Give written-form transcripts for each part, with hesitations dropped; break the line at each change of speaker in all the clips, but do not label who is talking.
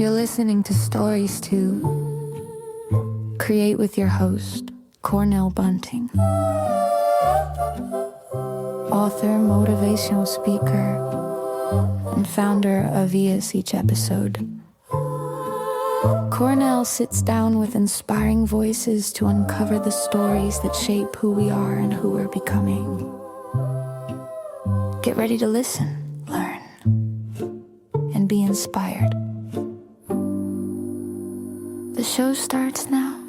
You're listening to Stories to Create with your host, Cornell Bunting. Author, motivational speaker, and founder of EHAS Each Episode. Cornell sits down with inspiring voices to uncover the stories that shape who we are and who we're becoming. Get ready to listen, learn, and be inspired. The show starts now.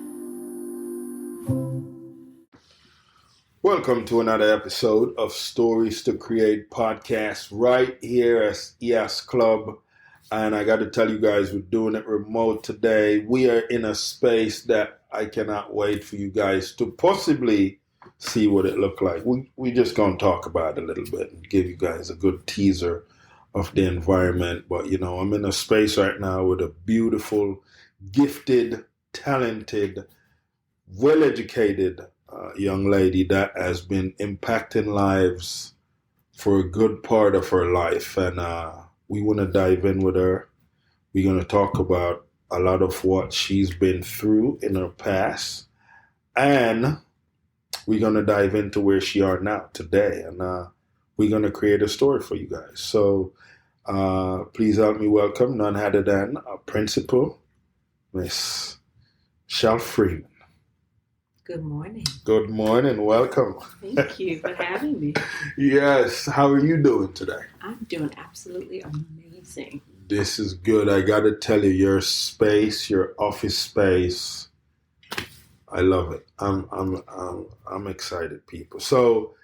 Welcome to another episode of Stories to Create podcast right here at EHAS Club. And I got to tell you guys, we're doing it remote today. We are in a space that I cannot wait for you guys to possibly see what it look like. We just going to talk about it a little bit and give you guys a good teaser of the environment. But, you know, I'm in a space right now with a beautiful, gifted, talented, well-educated young lady that has been impacting lives for a good part of her life. And we want to dive in with her. We're going to talk about a lot of what she's been through in her past. And we're going to dive into where she are now today. And we're going to create a story for you guys. So please help me welcome none other than our principal, Miss Freeman.
Good morning.
Good morning. Welcome.
Thank you for having me.
Yes. How are you doing today?
I'm doing absolutely amazing.
This is good. I got to tell you, your space, your office space, I love it. I'm excited, people. So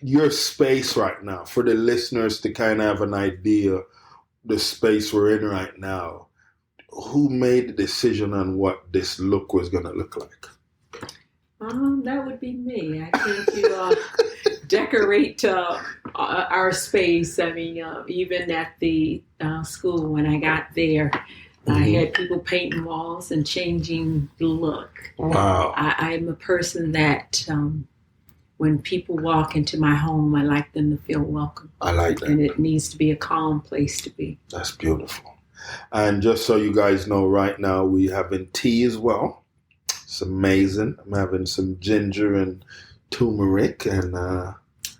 your space right now, for the listeners to kind of have an idea, the space we're in right now, who made the decision on what this look was going to look like?
That would be me. I came to decorate our space. I mean, even at the school when I got there, I had people painting walls and changing the look.
Wow.
I'm a person that when people walk into my home, I like them to feel welcome.
I like that.
And it needs to be a calm place to be.
That's beautiful. And just so you guys know, right now we having tea as well. It's amazing. I'm having some ginger and turmeric and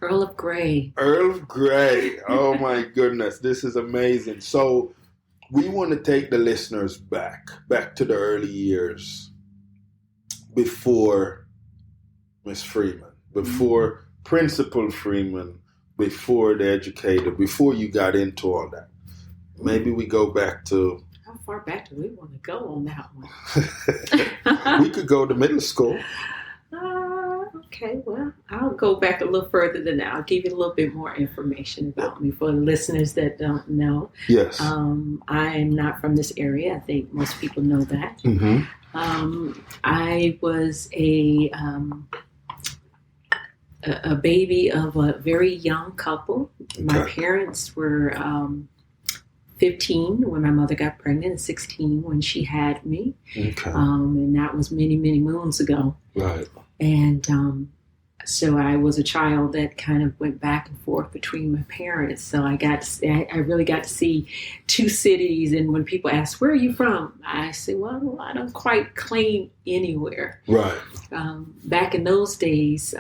Earl of Grey.
Earl of Grey. Oh my goodness, this is amazing. So we want to take the listeners back to the early years before Miss Freeman, before Principal Freeman, before the educator, before you got into all that. Maybe we go back to...
How far back do we want to go on that one?
We could go to middle school.
Okay, well, I'll go back a little further than that. I'll give you a little bit more information about me for the listeners that don't know.
Yes.
I am not from this area. I think most people know that.
Mm-hmm.
I was a baby of a very young couple. Okay. My parents were 15 when my mother got pregnant and 16 when she had me.
Okay.
And that was many, many moons ago.
Right.
And so I was a child that kind of went back and forth between my parents. So I really got to see two cities. And when people ask, where are you from? I say, well, I don't quite claim anywhere.
Right.
Back in those days,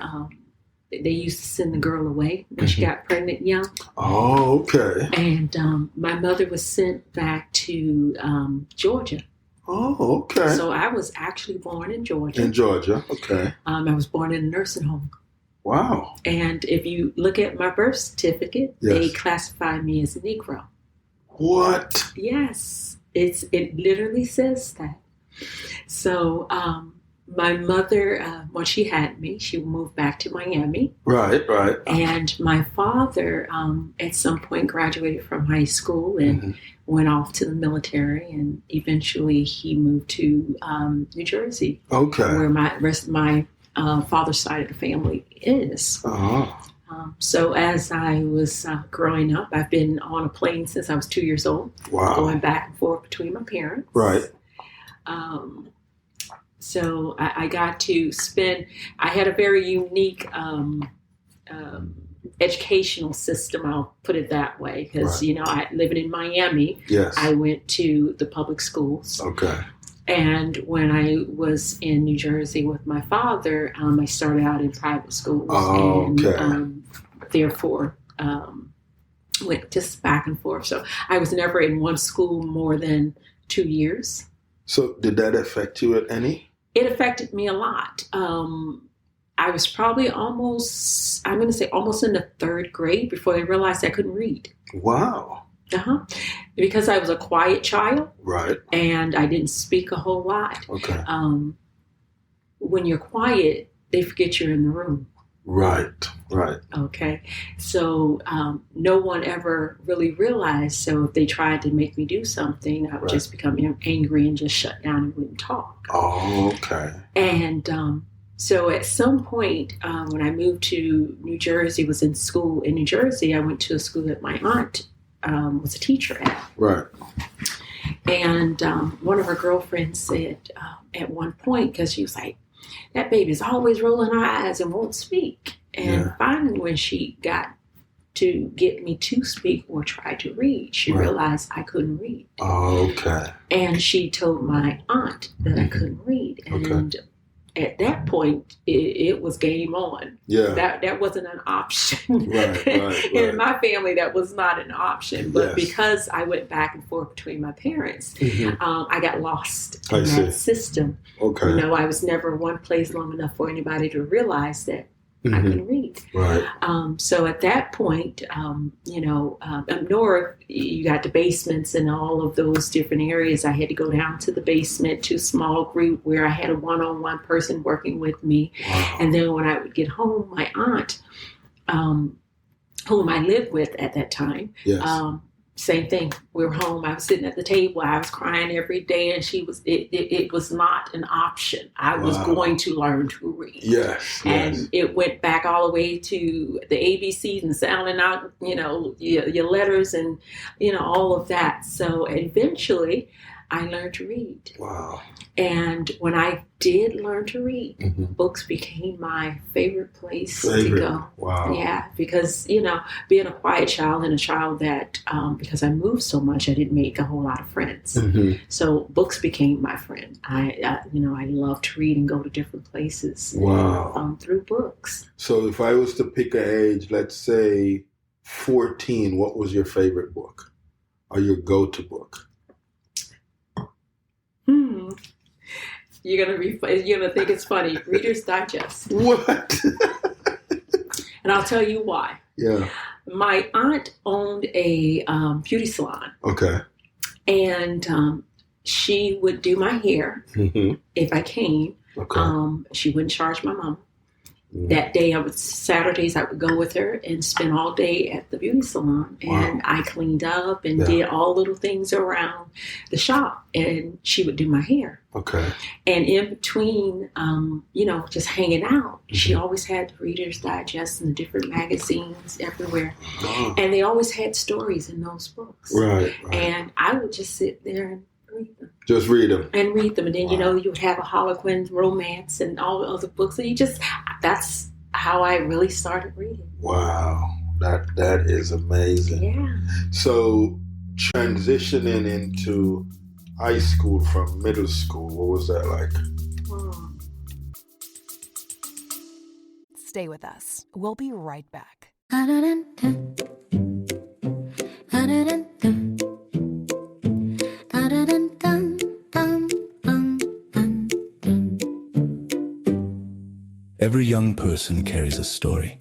they used to send the girl away when she got pregnant young.
Oh, okay.
And my mother was sent back to Georgia.
Oh, okay.
So I was actually born in Georgia.
In Georgia, okay.
I was born in a nursing home.
Wow.
And if you look at my birth certificate,
yes,
they classify me as a Negro.
What?
Yes. It literally says that. So my mother, when she had me, she moved back to Miami.
Right.
And my father, at some point, graduated from high school and went off to the military. And eventually, he moved to New Jersey,
okay,
where my rest of my father's side of the family is.
Uh-huh.
So as I was growing up, I've been on a plane since I was 2 years old.
Wow.
Going back and forth between my parents.
Right.
So I got to spend, I had a very unique educational system, I'll put it that way, because,
Right.
I living in Miami,
Yes.
I went to the public schools.
Okay.
And when I was in New Jersey with my father, I started out in private schools.
Oh,
and
okay.
Therefore, went just back and forth. So I was never in one school more than 2 years.
So did that affect you at any?
It affected me a lot. I was probably almost in the third grade before I realized I couldn't read.
Wow.
Because I was a quiet child.
Right.
And I didn't speak a whole lot.
Okay.
When you're quiet, they forget you're in the room.
Right. Right.
Okay. So no one ever really realized. So if they tried to make me do something, I would just become angry and just shut down and wouldn't talk.
Oh, okay.
And so at some point, when I moved to New Jersey, was in school in New Jersey, I went to a school that my aunt was a teacher at.
Right.
And one of her girlfriends said at one point, because she was like, that baby's always rolling her eyes and won't speak. And finally, when she got to get me to speak or try to read, she realized I couldn't read.
Oh, okay.
And she told my aunt that I couldn't read. And at that point, it was game on.
Yeah.
That wasn't an option.
Right.
In my family, that was not an option. But because I went back and forth between my parents, I got lost in that system.
Okay.
I was never one place long enough for anybody to realize that I couldn't read.
Right.
So at that point, up north, you got the basements and all of those different areas. I had to go down to the basement to a small group where I had a one-on-one person working with me.
Wow.
And then when I would get home, my aunt, whom I lived with at that time, same thing. We were home. I was sitting at the table. I was crying every day, and it was not an option. I was going to learn to read.
Yes.
And it went back all the way to the ABCs and sounding out, your letters and, all of that. So eventually I learned to read.
Wow.
And when I did learn to read, books became my favorite place to go.
Wow.
Yeah, because, being a quiet child and a child that, because I moved so much, I didn't make a whole lot of friends. So books became my friend. I love to read and go to different places.
Wow.
Through books.
So if I was to pick an age, let's say 14, what was your favorite book or your go-to book?
You're gonna think it's funny. Reader's Digest.
What?
And I'll tell you why.
Yeah.
My aunt owned a beauty salon.
Okay.
And she would do my hair if I came.
Okay.
She wouldn't charge my mom. That day, Saturdays, I would go with her and spend all day at the beauty salon. And I cleaned up and did all little things around the shop. And she would do my hair.
Okay.
And in between, just hanging out, she always had the Reader's Digest and the different magazines everywhere. And they always had stories in those books.
Right.
And I would just sit there and read them.
Just read them.
And read them. And then, you would have a Harlequin romance and all the other books. And that's how I really started reading.
Wow. That is amazing.
Yeah.
So transitioning into high school from middle school, what was that like?
Stay with us. We'll be right back.
Every young person carries a story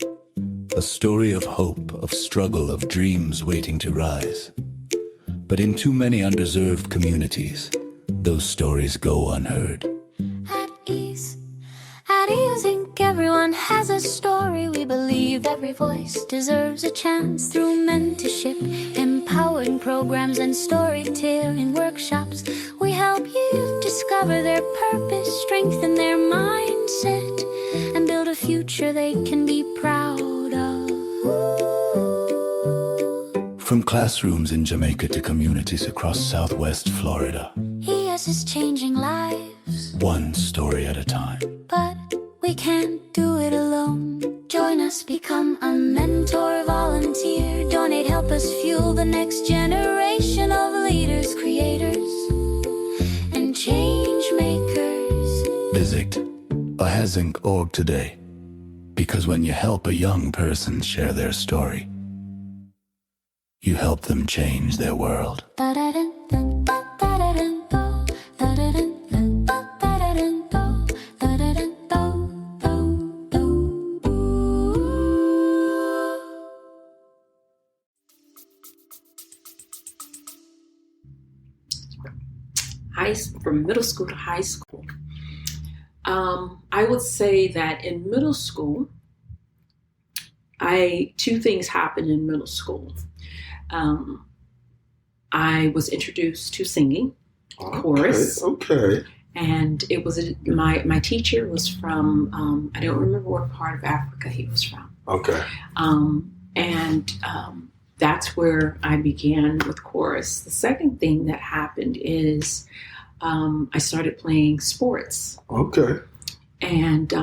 of hope, of struggle, of dreams waiting to rise. But in too many underserved communities, those stories go unheard.
At ease, Inc. Everyone has a story. We believe every voice deserves a chance. Through mentorship, empowering programs, and storytelling workshops, we help youth discover their purpose, strengthen their mindset, and build a future they can be proud of.
From classrooms in Jamaica to communities across Southwest Florida,
EHAS is changing lives,
one story at a time.
but we can't do it alone. Join us, become a mentor, volunteer, donate, help us fuel the next generation of leaders, creators, and change makers.
Visit EHAS.org today, because when you help a young person share their story, you help them change their world.
From middle school to high school. I would say that in middle school, two things happened in middle school. I was introduced to singing, chorus.
Okay.
And it was my teacher was from I don't remember what part of Africa he was from.
Okay.
That's where I began with chorus. The second thing that happened is I started playing sports.
Okay.
And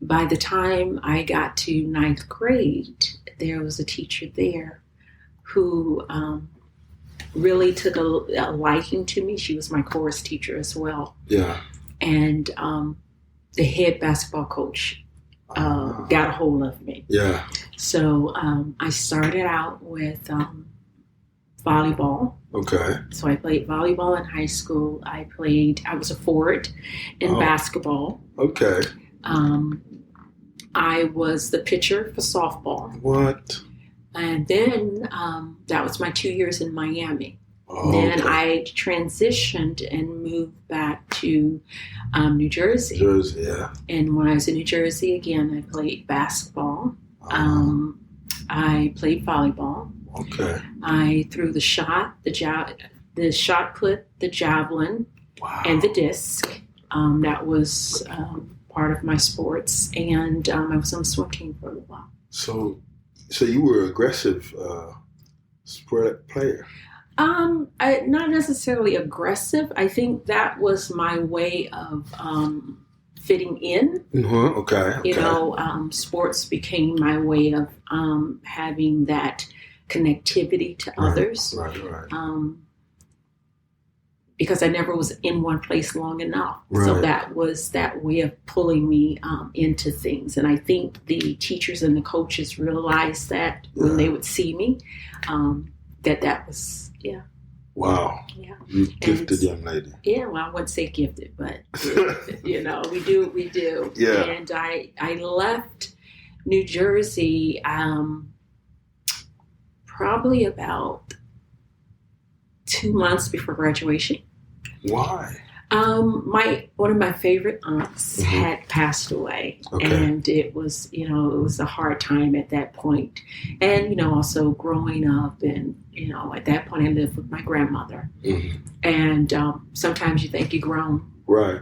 by the time I got to ninth grade, there was a teacher there who really took a liking to me. She was my chorus teacher as well.
Yeah.
And the head basketball coach got a hold of me.
Yeah.
So I started out with volleyball.
Okay.
So I played volleyball in high school. I was a forward in basketball.
Okay.
I was the pitcher for softball.
What?
And then that was my 2 years in Miami.
Okay.
Then I transitioned and moved back to New Jersey.
Jersey, yeah.
And when I was in New Jersey, again, I played basketball. I played volleyball.
Okay.
I threw the shot, the shot put, the javelin,
Wow.
and the disc. That was part of my sports. And I was on the swim team for a little while.
So you were an aggressive sport player.
Not necessarily aggressive. I think that was my way of fitting in.
Mm-hmm. Okay.
You know, sports became my way of having that connectivity to others.
Right.
Because I never was in one place long enough.
Right.
So that was that way of pulling me into things. And I think the teachers and the coaches realized that when they would see me, that was, yeah.
Wow.
Yeah.
You gifted young lady.
Yeah, well, I wouldn't say gifted, but, you know, we do.
Yeah.
And I left New Jersey probably about 2 months before graduation.
Why?
One of my favorite aunts had passed away, and it was a hard time at that point. And also growing up, and at that point I lived with my grandmother, and sometimes you think you're grown,
right?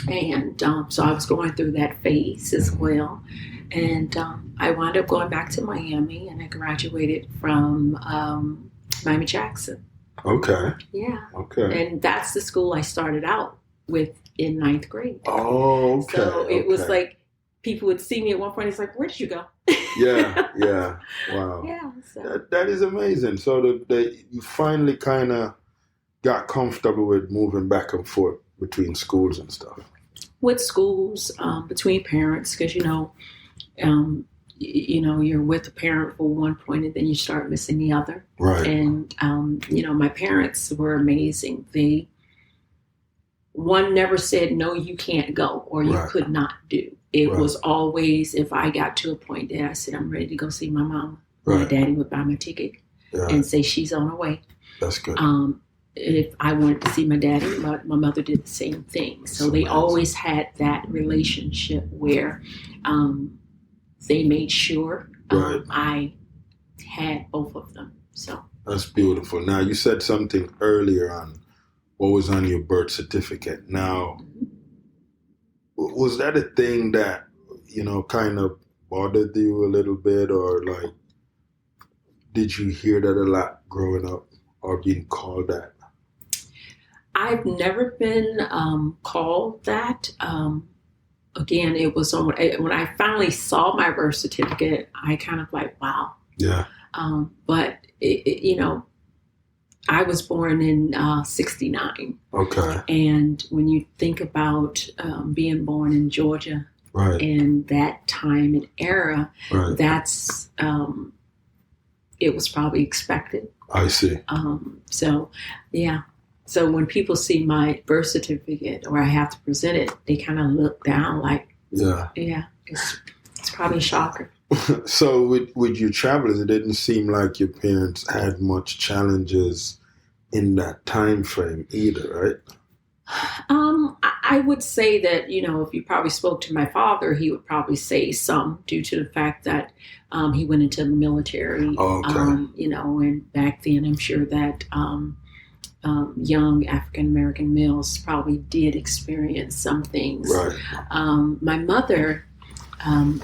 And
so I was going through that phase as well, and I wound up going back to Miami, and I graduated from Miami Jackson.
Okay.
Yeah.
Okay.
And that's the school I started out with in ninth grade.
Oh, okay.
So it was like people would see me at one point. It's like, where did you go?
Yeah. Wow.
Yeah. So.
That is amazing. So you finally kind of got comfortable with moving back and forth between schools and stuff.
With schools, between parents, because you're with a parent for one point and then you start missing the other.
Right.
And, my parents were amazing. One never said, no, you can't go or you could not do. It was always, if I got to a point that I said, I'm ready to go see my mom, my daddy would buy my ticket and say, she's on her way.
That's good.
If I wanted to see my daddy, my mother did the same thing. So they always had that relationship where they made sure I had both of them. So
that's beautiful. Now, you said something earlier on what was on your birth certificate. Now, was that a thing that, kind of bothered you a little bit, or like, did you hear that a lot growing up or being called that?
I've never been called that. again, it was on, when I finally saw my birth certificate, I kind of like, wow.
Yeah.
But, I was born in 69.
Okay.
And when you think about being born in Georgia,
Right.
and that time and era,
Right.
that's, it was probably expected.
I see.
So, yeah. So when people see my birth certificate or I have to present it, they kind of look down like,
Yeah.
it's probably a shocker.
So with your travels, it didn't seem like your parents had much challenges in that time frame either, right?
I would say that, if you probably spoke to my father, he would probably say some due to the fact that he went into the military,
Okay.
And back then I'm sure that young African-American males probably did experience some things.
Right.
My mother,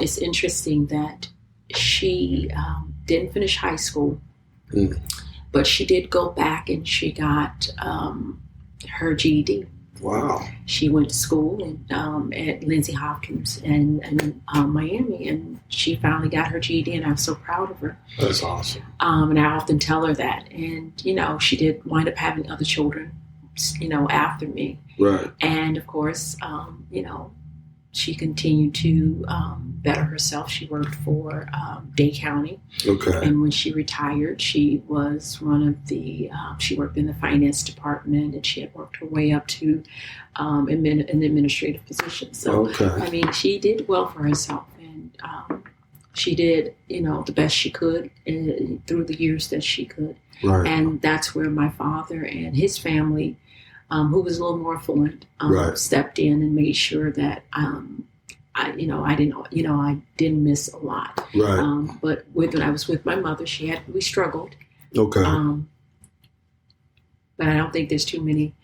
it's interesting that she didn't finish high school, but she did go back and she got her GED.
Wow.
She went to school at Lindsay Hopkins in Miami, and she finally got her GED, and I'm so proud of her.
That's awesome.
And I often tell her that. And, she did wind up having other children, after me.
Right.
And, of course, she continued to better herself. She worked for Dade County.
Okay.
And when she retired, she was one of the, she worked in the finance department, and she had worked her way up to an administrative position. So,
Okay.
I mean, she did well for herself. And she did, the best she could through the years that she could.
Right.
And that's where my father and his family, who was a little more affluent,
Right.
stepped in and made sure that I didn't miss a lot.
Right.
But when I was with my mother, we struggled.
Okay.
But I don't think there's too many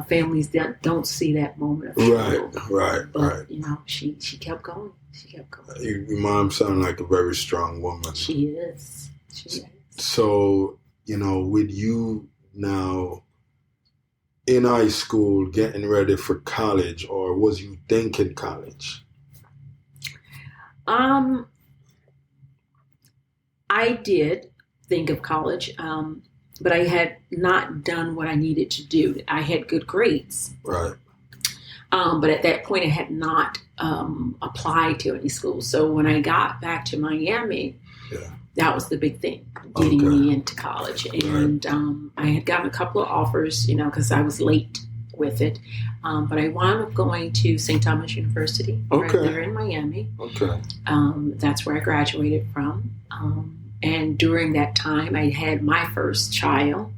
families that don't see that moment of struggle.
Right.
But she kept going. She kept going.
Your mom sounded like a very strong woman.
She is. She is.
So, with you now in high school, getting ready for college, or was you thinking college?
I did think of college, but I had not done what I needed to do. I had good grades.
Right.
But at that point, I had not applied to any school. So when I got back to Miami, that was the big thing, getting me into college. And I had gotten a couple of offers, because I was late with it. But I wound up going to St. Thomas University right there in Miami.
Okay.
That's where I graduated from. And during that time, I had my first child.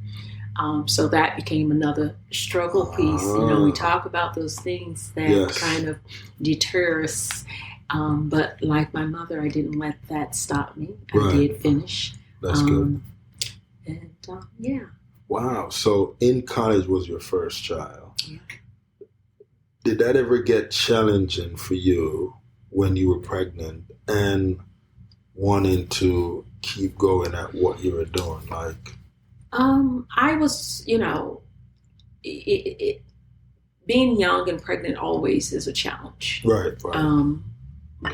So that became another struggle piece. We talk about those things that kind of deter us. But like my mother, I didn't let that stop me. I did finish.
That's good.
And yeah.
Wow. So in college was your first child.
Yeah.
Did that ever get challenging for you when you were pregnant and wanting to keep going at what you were doing? Like,
I was, being young and pregnant always is a challenge.
Right.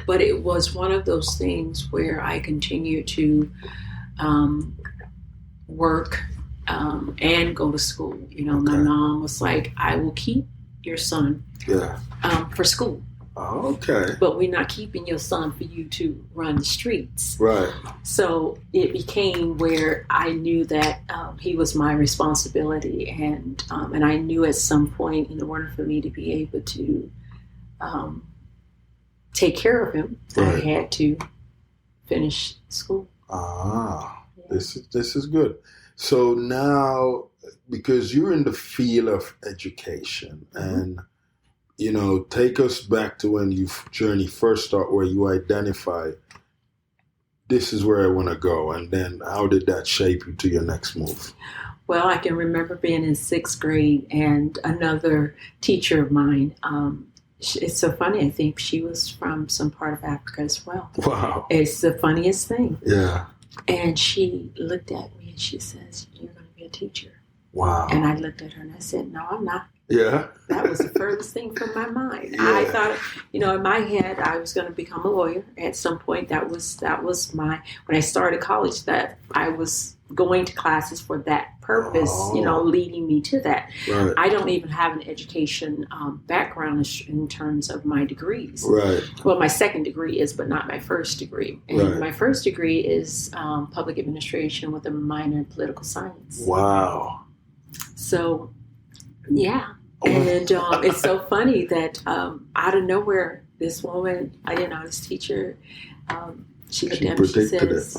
But it was one of those things where I continued to work and go to school. My mom was like, I will keep your son for school.
Oh, okay.
But we're not keeping your son for you to run the streets.
Right.
So it became where I knew that he was my responsibility, and I knew at some point, in order for me to be able to take care of him, I had to finish school.
This is good. So now, because you're in the field of education, and take us back to when your journey first started, where you identify, this is where I want to go, and then how did that shape you to your next move?
Well, I can remember being in 6th grade, and another teacher of mine, it's so funny, I think she was from some part of Africa as well.
Wow.
It's the funniest thing.
Yeah.
And she looked at me and she says, "You're going to be a teacher."
Wow.
And I looked at her and I said, "No, I'm not."
Yeah.
That was the furthest thing from my mind.
Yeah.
I thought, in my head, I was going to become a lawyer at some point. That was when I started college, that I was going to classes for that purpose, leading me to that.
Right.
I don't even have an education background in terms of my degrees.
Right.
Well, my second degree is, but not my first degree. And
Right.
my first degree is public administration with a minor in political science.
Wow.
So, yeah. And it's so funny that out of nowhere, this woman, I didn't know, this teacher, she looked at me,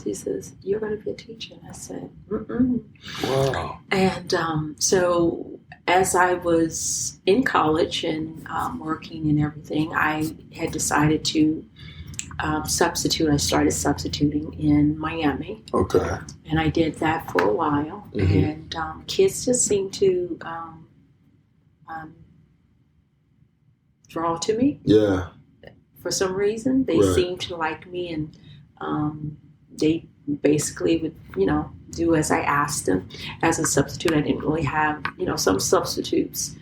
she says, "You're going to be a teacher." And I said, "Mm-mm."
Wow.
And so as I was in college and working and everything, I had decided to substitute. I started substituting in Miami.
Okay.
And I did that for a while.
Mm-hmm.
And kids just seemed to draw to me.
Yeah.
For some reason, they
Right.
seemed to like me, and they basically would, do as I asked them. As a substitute, I didn't really have, some substitutes,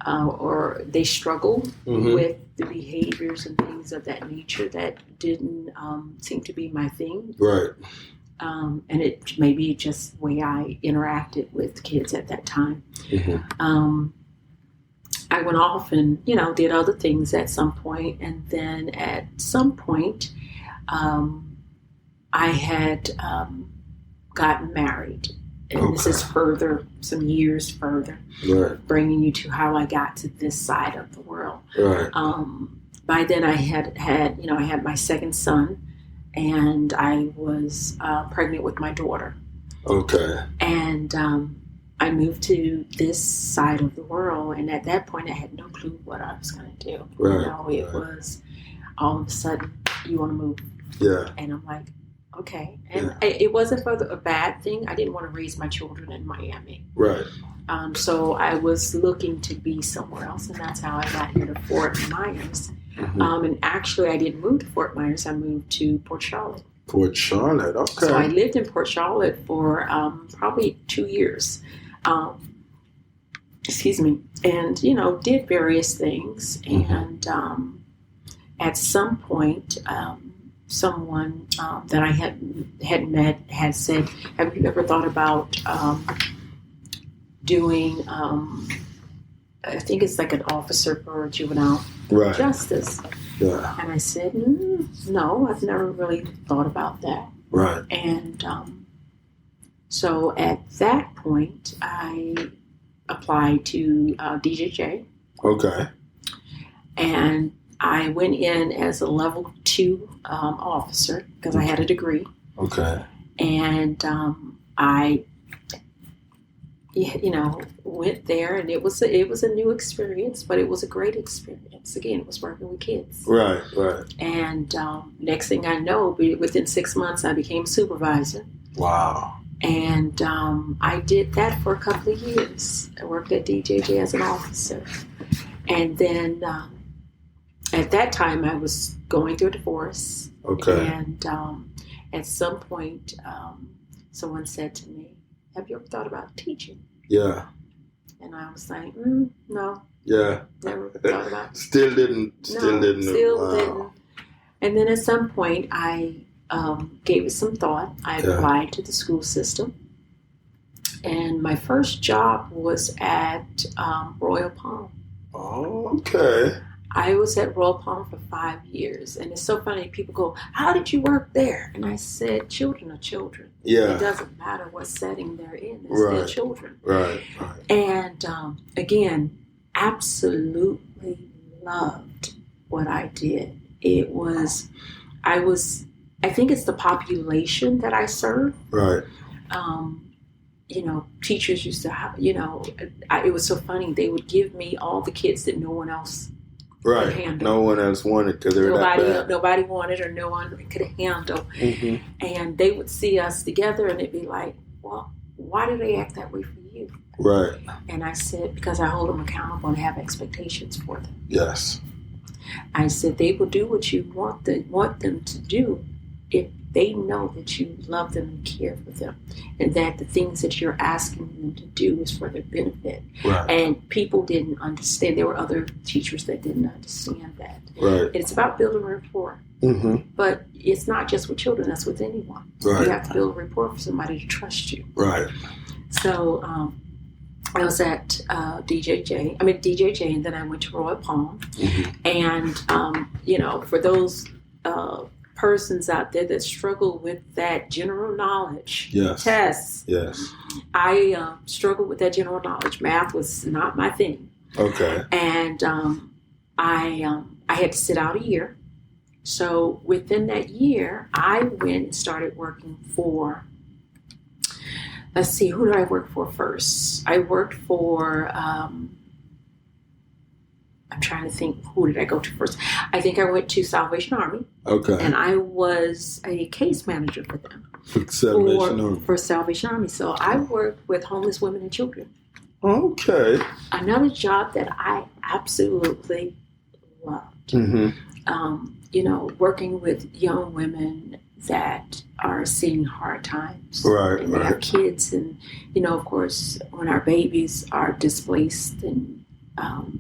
or they struggled
Mm-hmm.
with the behaviors and things of that nature that didn't seem to be my thing.
Right.
And it may be just the way I interacted with kids at that time.
Mm-hmm.
I went off and, did other things at some point. And then at some point, I had gotten married. And this is some years further,
Right.
bringing you to how I got to this side of the world.
Right.
By then I had my second son, and I was pregnant with my daughter.
Okay.
And I moved to this side of the world, and at that point I had no clue what I was going to do.
Right.
It was all of a sudden, you want to move.
Yeah.
And I'm like, okay. And it wasn't for a bad thing. I didn't want to raise my children in Miami.
Right.
So I was looking to be somewhere else, and that's how I got here to Fort Myers.
Mm-hmm.
And actually, I didn't move to Fort Myers. I moved to Port Charlotte.
Port Charlotte. Okay.
So I lived in Port Charlotte for probably 2 years. Excuse me. And, did various things.
Mm-hmm.
And at some point, someone that I had met had said, "Have you ever thought about doing, I think it's like an officer for juvenile
Right.
justice?"
Yeah.
And I said, "No, I've never really thought about that."
Right.
And so at that point, I applied to DJJ,
Okay.
and I went in as a level 2 officer because I had a degree.
Okay.
And I, went there, and it was a new experience, but it was a great experience. Again, it was working with kids.
Right. Right.
And next thing I know, within 6 months, I became supervisor.
Wow.
And I did that for a couple of years. I worked at DJJ as an officer. And then at that time, I was going through a divorce.
Okay.
And at some point, someone said to me, "Have you ever thought about teaching?"
Yeah.
And I was like, "No,
Yeah.
never thought about it."
Still didn't.
Still
Wow.
didn't. And then at some point, I gave it some thought. I
Yeah.
applied to the school system. And my first job was at Royal Palm.
Oh, okay.
I was at Royal Palm for 5 years. And it's so funny. People go, "How did you work there?" And I said, children are children.
Yeah.
It doesn't matter what setting they're in. It's
Right.
their children.
Right. Right.
And again, absolutely loved what I did. I think it's the population that I serve.
Right.
Teachers used to have, it was so funny. They would give me all the kids that no one else
Right.
handle.
No one else wanted because they were that bad.
Nobody wanted or no one could handle.
Mm-hmm.
And they would see us together and it'd be like, "Well, why do they act that way for you?"
Right.
And I said, "Because I hold them accountable and have expectations for them."
Yes.
I said, "They will do what you want them to do, if they know that you love them and care for them, and that the things that you're asking them to do is for their benefit.
Right.
And people didn't understand. There were other teachers that didn't understand that.
Right.
It's about building rapport.
Mm-hmm.
But it's not just with children, that's with anyone.
Right.
You have to build rapport for somebody to trust you.
Right.
So I was at DJJ, and then I went to Royal Palm.
Mm-hmm.
And, for those persons out there that struggle with that general knowledge tests, I struggled with that general knowledge. Math was not my thing.
Okay.
And I had to sit out a year. So within that year, I went and started working for, let's see, who did I work for first? I worked for, I'm trying to think, who did I go to first? I think I went to Salvation Army.
Okay.
And I was a case manager for them. For Salvation Army. So I worked with homeless women and children.
Okay.
Another job that I absolutely loved.
Mm-hmm.
Working with young women that are seeing hard times.
Right,
and they have kids, and, of course, when our babies are displaced and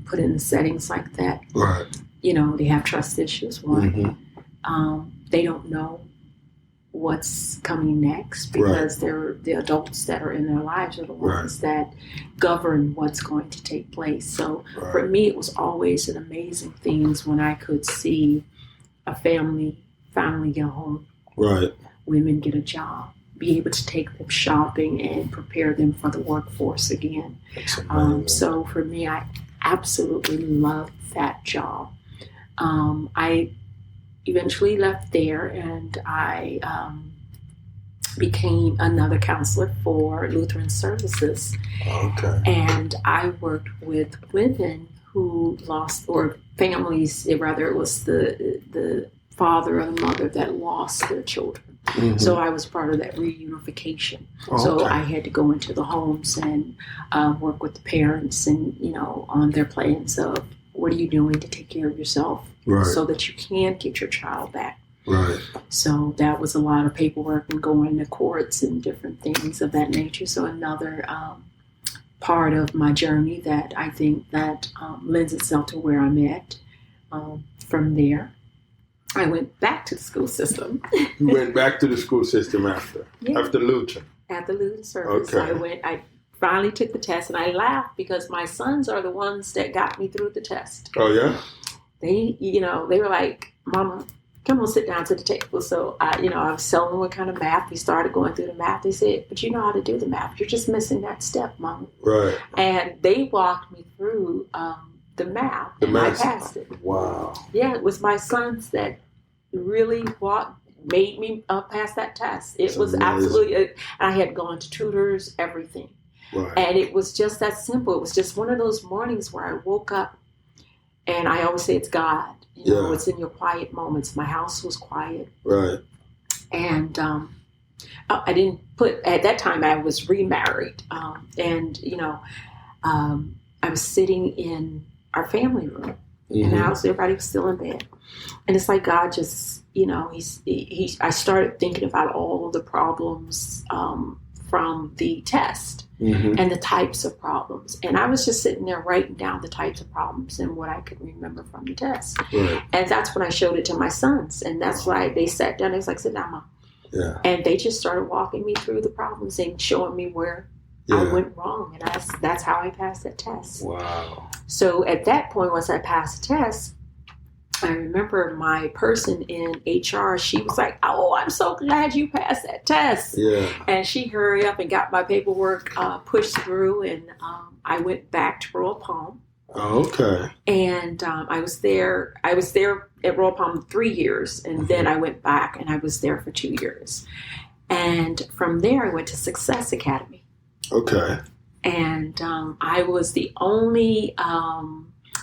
put in settings like that,
right.
They have trust issues. One,
Mm-hmm.
They don't know what's coming next because they're the adults that are in their lives are the ones that govern what's going to take place. So for me, it was always an amazing thing when I could see a family finally get home. Right. Women get a job, be able to take them shopping and prepare them for the workforce again. So for me, I absolutely loved that job. I eventually left there, and I became another counselor for Lutheran Services. Okay. And I worked with women who lost, or families, rather, it was the father or the mother that lost their children. Mm-hmm. So I was part of that reunification. So I had to go into the homes and work with the parents and, on their plans of what are you doing to take care of yourself so that you can get your child back. Right. So that was a lot of paperwork and going to courts and different things of that nature. So another part of my journey that I think that lends itself to where I'm at. From there, I went back to the school system.
You went back to the school system after Lutheran? At the
Lutheran service. Okay. I finally took the test, and I laughed because my sons are the ones that got me through the test.
Oh, yeah?
They were like, Mama, come on, sit down to the table. So, I was telling them what kind of math. We started going through the math. They said, but you know how to do the math. You're just missing that step, Mama. Right. And they walked me through the math, and I passed it.
Wow.
Yeah, it was my sons that really made me pass that test. It was amazing. Absolutely, I had gone to tutors, everything. Right. And it was just that simple. It was just one of those mornings where I woke up, and I always say it's God. It's in your quiet moments. My house was quiet. Right. And I didn't at that time I was remarried. And I was sitting in our family room in the house. Everybody was still in bed. And it's like God just, I started thinking about all of the problems from the test and the types of problems. And I was just sitting there writing down the types of problems and what I could remember from the test. Right. And that's when I showed it to my sons. And that's why they sat down. They was like, sit down, Mom. Yeah. And they just started walking me through the problems and showing me where I went wrong. And that's how I passed that test. Wow. So at that point, once I passed the test, I remember my person in HR, she was like, oh, I'm so glad you passed that test. Yeah. And she hurried up and got my paperwork pushed through, and I went back to Royal Palm.
Oh, okay.
And I was there at Royal Palm 3 years, and then I went back and I was there for 2 years. And from there, I went to Success Academy. Okay. And I was the only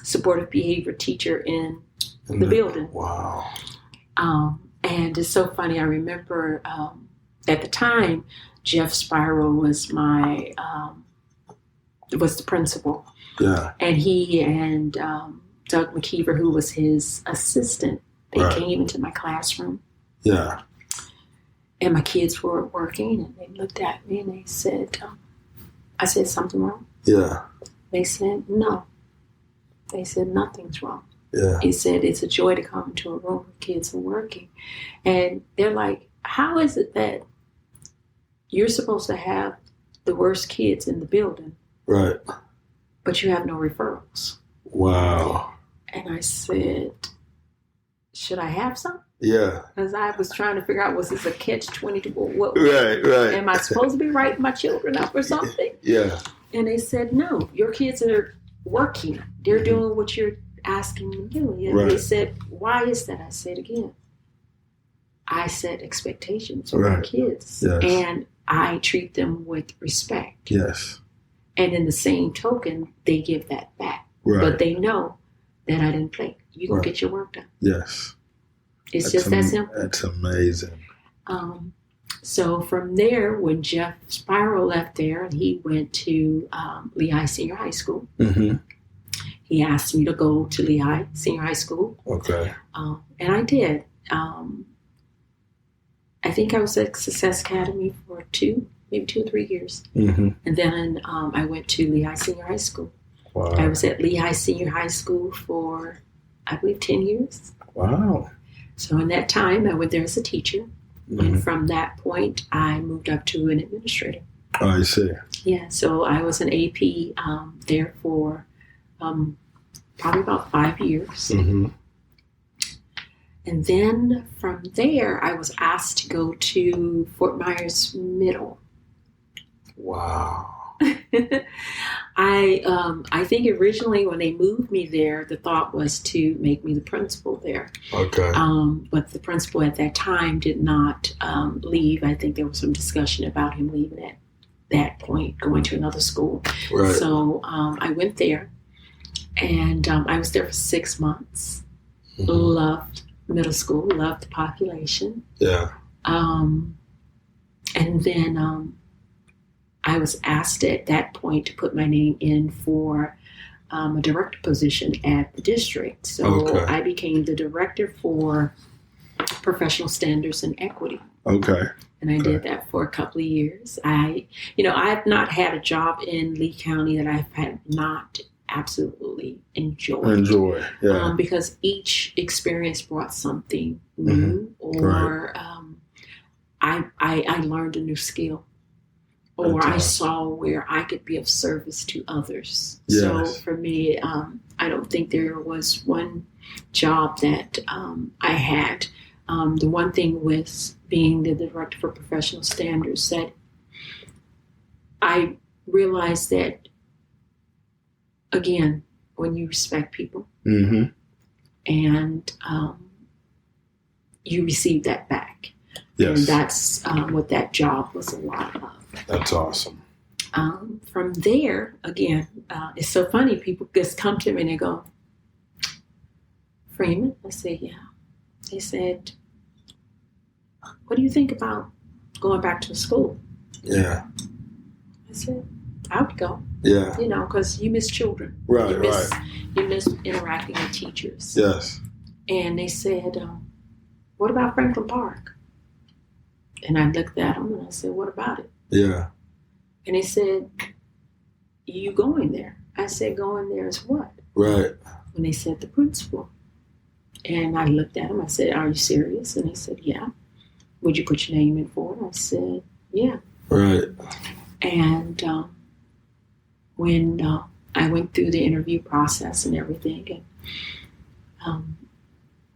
supportive behavior teacher in the building. Wow. And it's so funny. I remember at the time, Jeff Spiro was was the principal. Yeah. And he and Doug McKeever, who was his assistant, they came into my classroom. Yeah. And my kids were working, and they looked at me and they said, I said, something wrong?
Yeah.
They said, no. They said, nothing's wrong.
Yeah.
He said, it's a joy to come into a room where kids are working. And they're like, how is it that you're supposed to have the worst kids in the building,
Right.
but you have no referrals?
Wow.
And I said, should I have some?
Yeah.
Because I was trying to figure out, was this a catch-22? What,
Right.
am I supposed to be writing my children up or something?
Yeah.
And they said, no, your kids are working. They're doing what you're asking them to do. And
Right.
they said, why is that? I said again, I set expectations for my
Right.
kids.
Yes.
And I treat them with respect.
Yes.
And in the same token, they give that back.
Right.
But they know that I didn't play. You can
Right.
get your work done.
Yes.
It's just that simple.
That's amazing.
So from there, when Jeff Spiro left there and he went to Lehigh Senior High School,
Mm-hmm.
he asked me to go to Lehigh Senior High School.
Okay.
And I did. I think I was at Success Academy for maybe 2 or 3 years.
Mm-hmm.
And then I went to Lehigh Senior High School.
Wow.
I was at Lehigh Senior High School for, I believe, 10 years.
Wow.
So in that time, I went there as a teacher.
Mm-hmm.
And from that point, I moved up to an administrator.
Oh, I see.
Yeah, so I was an AP there for probably about 5 years.
Mm-hmm.
And then from there, I was asked to go to Fort Myers Middle.
Wow.
I think originally when they moved me there, the thought was to make me the principal there.
Okay.
But the principal at that time did not leave. I think there was some discussion about him leaving at that point, going to another school.
Right.
So I went there, and I was there for 6 months.
Mm-hmm.
Loved middle school, loved the population.
Yeah.
And then I was asked at that point to put my name in for a director position at the district. So
Okay.
I became the director for professional standards and equity.
Okay.
And I did that for a couple of years. I've not had a job in Lee County that I've had not absolutely enjoyed.
Enjoy. Yeah.
Because each experience brought something new, or I learned a new skill, or
That's
I
awesome.
saw where I could be of service to others.
Yes.
So for me, I don't think there was one job that I had. The one thing with being the director for professional standards, that I realized that, again, when you respect people,
Mm-hmm.
and you receive that back.
Yes.
And that's what that job was a lot of.
That's awesome.
From there, again, it's so funny. People just come to me and they go, Freeman? I say, yeah. They said, what do you think about going back to school?
Yeah.
I said, I would go.
Yeah.
Because you miss children.
Right,
You miss interacting with teachers.
Yes.
And they said, what about Franklin Park? And I looked at them and I said, what about it?
Yeah.
And they said, you going there? I said, going there is what?
Right.
When they said the principal. And I looked at them. I said, are you serious? And they said, yeah. Would you put your name in for it? I said, yeah.
Right.
And when I went through the interview process and everything, and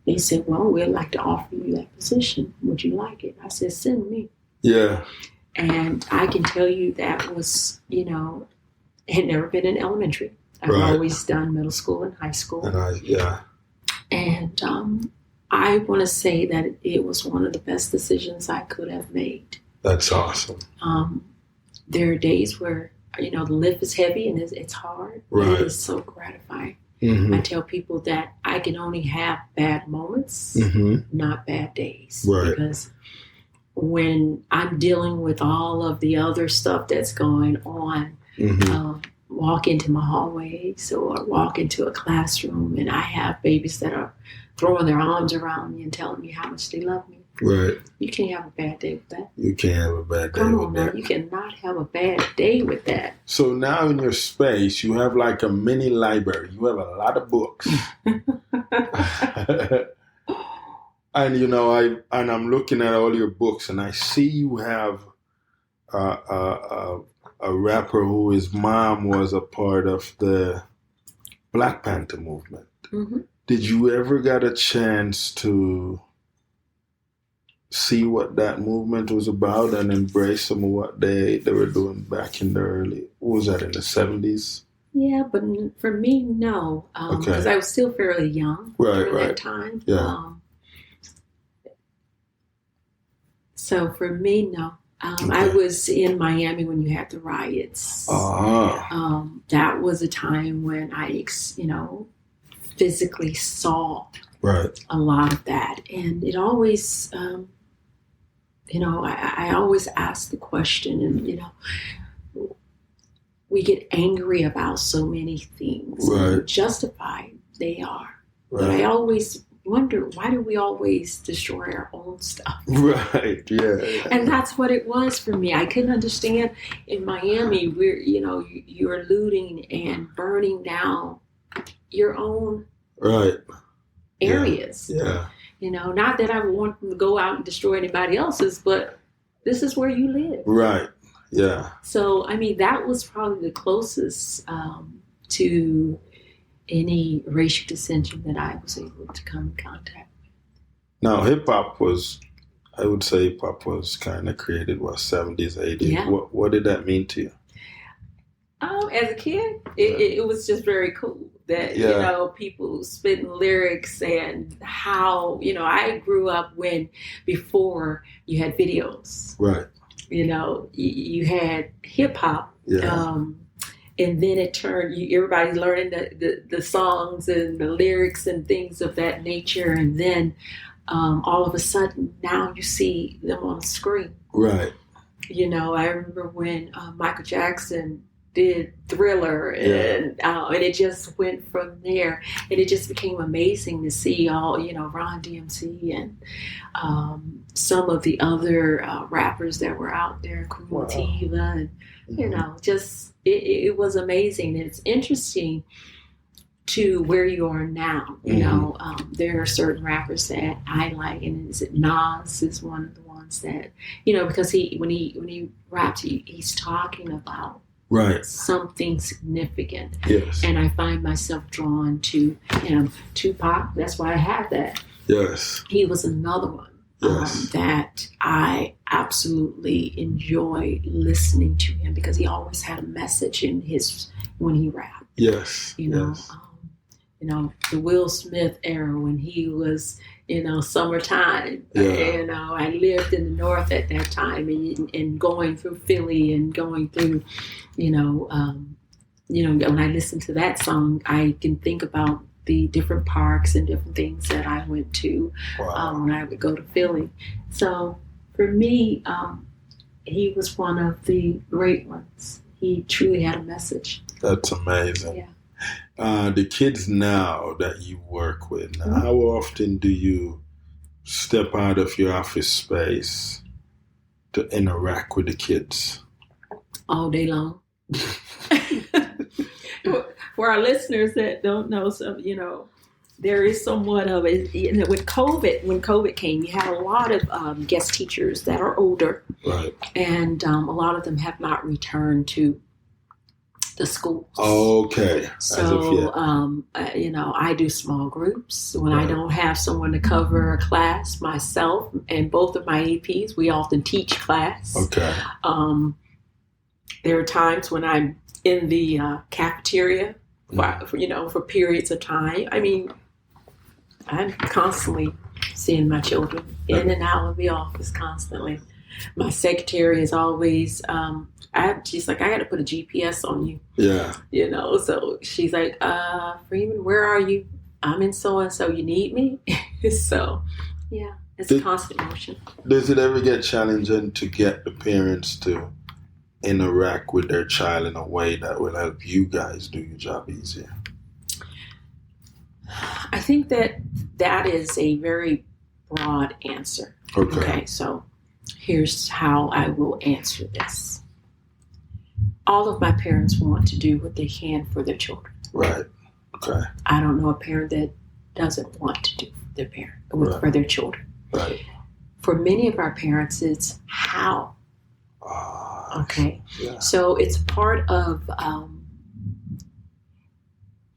they said, well, we'd like to offer you that position. Would you like it? I said, send me.
Yeah.
And I can tell you that was, had never been in elementary. I've
Right.
always done middle school and high school.
And yeah.
And I want to say that it was one of the best decisions I could have made.
That's awesome.
There are days where, the lift is heavy and it's hard.
Right.
It is so gratifying.
Mm-hmm.
I tell people that I can only have bad moments,
Mm-hmm.
not bad days.
Right.
Because when I'm dealing with all of the other stuff that's going on,
Mm-hmm.
Walk into my hallways or walk into a classroom and I have babies that are throwing their arms around me and telling me how much they love me.
Right.
You can't have a bad day with that.
You can't have a bad day
Come
with
on now,
that.
you cannot have a bad day with that.
So now in your space, you have like a mini library. You have a lot of books. And I'm looking at all your books, and I see you have a rapper who his mom was a part of the Black Panther movement.
Mm-hmm.
Did you ever get a chance to see what that movement was about and embrace some of what they were doing back in the what was that, in the 70s?
Yeah, but for me, no. Because I was still fairly young during that time.
Yeah.
So for me, no. I was in Miami when you had the riots. That was a time when I, physically saw a lot of that. And it always, I always ask the question, and, we get angry about so many things.
Right.
Justified they are.
Right.
But I always wonder, why do we always destroy our own stuff?
Right, yeah.
And that's what it was for me. I couldn't understand in Miami where, you're looting and burning down your own areas.
Yeah.
Not that I want them to go out and destroy anybody else's, but this is where you live.
Right, yeah.
So, that was probably the closest to any racial dissension that I was able to come in contact with.
Now, hip-hop was kind of created, 70s, 80s?
Yeah.
What did that mean to you?
As a kid, it was just very cool that, people spitting lyrics and how, I grew up before you had videos.
Right.
You had hip-hop.
Yeah.
And then it turned, everybody's learning the songs and the lyrics and things of that nature. And then all of a sudden, now you see them on the screen.
Right.
I remember when Michael Jackson did Thriller, and it just went from there. And it just became amazing to see all, Ron DMC and some of the other rappers that were out there, Queen Latifah, and, just... It was amazing. And it's interesting to where you are now. There are certain rappers that I like, and Nas is one of the ones that, because when he raps, he's talking about something significant.
Yes.
And I find myself drawn to Tupac. That's why I have that.
Yes.
He was another one.
Yes.
That I absolutely enjoy listening to him because he always had a message when he rapped.
Yes.
The Will Smith era when he was, summertime.
Yeah.
I lived in the North at that time and going through Philly and going through, when I listen to that song, I can think about the different parks and different things that I went to when I would go to Philly. So for me, he was one of the great ones. He truly had a message.
That's amazing.
Yeah.
The kids now that you work with, how often do you step out of your office space to interact with the kids?
All day long. For our listeners that don't know, there is somewhat of it. With COVID, when COVID came, you had a lot of guest teachers that are older.
Right.
And a lot of them have not returned to the schools.
Okay.
So, I do small groups. When I don't have someone to cover a class, myself and both of my APs, we often teach class.
Okay.
There are times when I'm in the cafeteria for periods of time. I'm constantly seeing my children in and out of the office constantly. My secretary is always, she's like, I got to put a GPS on you.
Yeah.
So she's like, Freeman, where are you? I'm in so-and-so. You need me? So, yeah, it's a constant motion.
Does it ever get challenging to get the parents to interact with their child in a way that will help you guys do your job easier?
I think that is a very broad answer. Okay, so here's how I will answer this. All of my parents want to do what they can for their children.
Right. Okay.
I don't know a parent that doesn't want to do for their children.
Right.
For many of our parents, it's how. Okay.
Yeah.
So it's part of,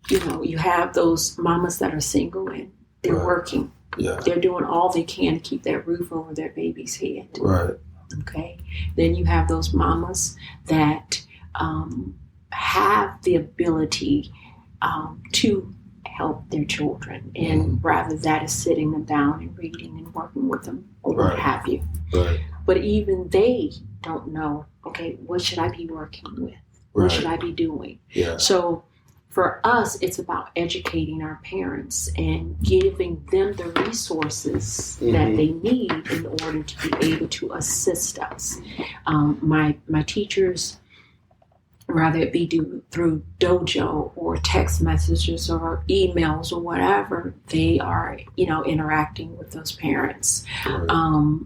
you have those mamas that are single and they're working.
Yeah.
They're doing all they can to keep that roof over their baby's head.
Right.
Okay. Then you have those mamas that have the ability to help their children, and rather that is sitting them down and reading and working with them or what have you.
Right.
But even they don't know, okay, what should I be working with? What should I be doing?
Yeah.
So for us, it's about educating our parents and giving them the resources that they need in order to be able to assist us. My teachers, rather it be through dojo or text messages or emails or whatever, they are, interacting with those parents.
Right.